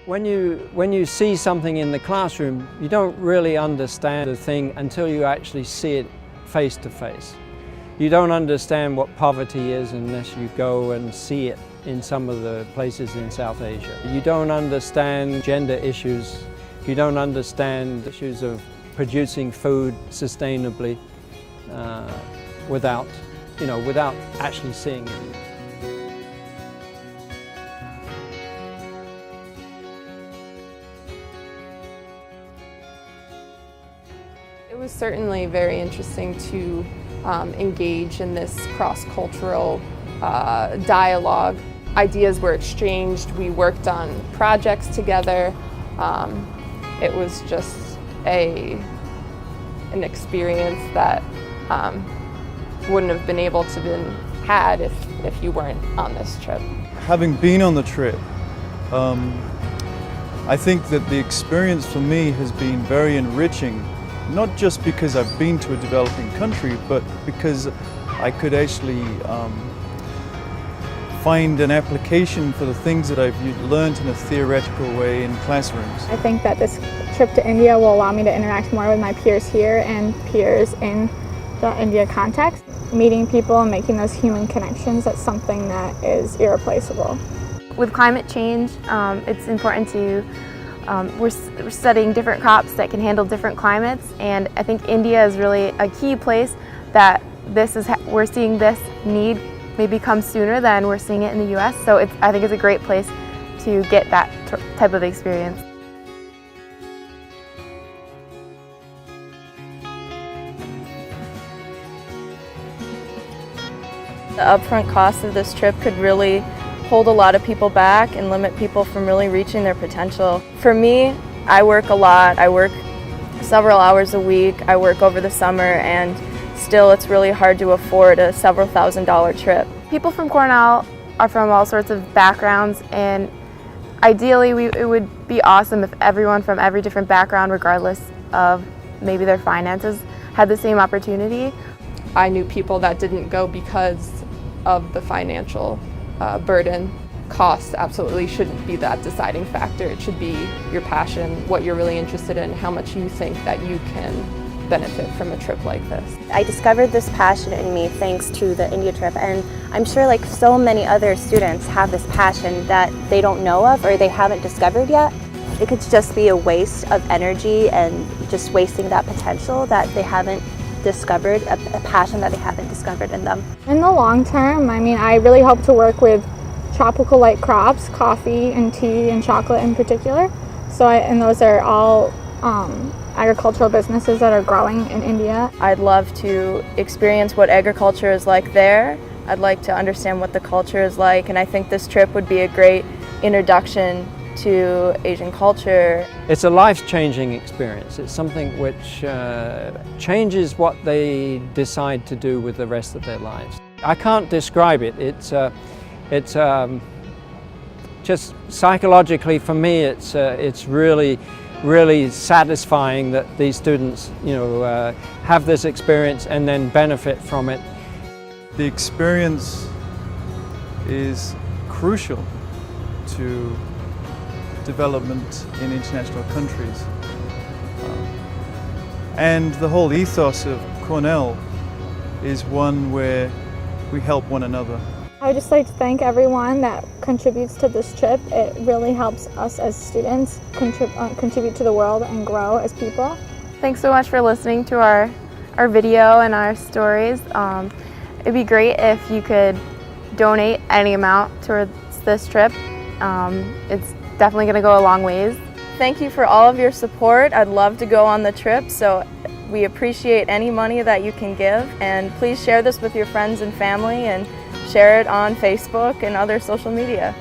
When you see something in the classroom, you don't really understand the thing until you actually see it face to face. You don't understand what poverty is unless you go and see it in some of the places in South Asia. You don't understand gender issues. You don't understand issues of producing food sustainably without actually seeing it. It was certainly very interesting to engage in this cross-cultural dialogue. Ideas were exchanged, we worked on projects together. It was just an experience that wouldn't have been able to been had if you weren't on this trip. Having been on the trip, I think that the experience for me has been very enriching. Not just because I've been to a developing country, but because I could actually find an application for the things that I've learned in a theoretical way in classrooms. I think that this trip to India will allow me to interact more with my peers here and peers in the India context. Meeting people and making those human connections, that's something that is irreplaceable. With climate change, it's important to we're studying different crops that can handle different climates, and I think India is really a key place that we're seeing this need maybe come sooner than we're seeing it in the US. So I think it's a great place to get that type of experience. The upfront cost of this trip could really hold a lot of people back and limit people from really reaching their potential. For me, I work a lot. I work several hours a week. I work over the summer, and still it's really hard to afford a several $1,000 trip. People from Cornell are from all sorts of backgrounds, and ideally it would be awesome if everyone from every different background, regardless of maybe their finances, had the same opportunity. I knew people that didn't go because of the financial burden. Cost absolutely shouldn't be that deciding factor. It should be your passion, what you're really interested in, how much you think that you can benefit from a trip like this. I discovered this passion in me thanks to the India trip, and I'm sure like so many other students have this passion that they don't know of or they haven't discovered yet. It could just be a waste of energy and just wasting that potential that they haven't discovered, a passion that they haven't discovered in them. In the long term, I mean, I really hope to work with tropical light crops, coffee and tea and chocolate in particular. And those are all agricultural businesses that are growing in India. I'd love to experience what agriculture is like there. I'd like to understand what the culture is like, and I think this trip would be a great introduction to Asian culture. It's a life-changing experience. It's something which changes what they decide to do with the rest of their lives. I can't describe it. It's just psychologically for me. It's really satisfying that these students, have this experience and then benefit from it. The experience is crucial to development in international countries. And the whole ethos of Cornell is one where we help one another. I would just like to thank everyone that contributes to this trip. It really helps us as students contribute to the world and grow as people. Thanks so much for listening to our video and our stories. It'd be great if you could donate any amount towards this trip. It's definitely going to go a long ways. Thank you for all of your support. I'd love to go on the trip, so we appreciate any money that you can give, and please share this with your friends and family and share it on Facebook and other social media.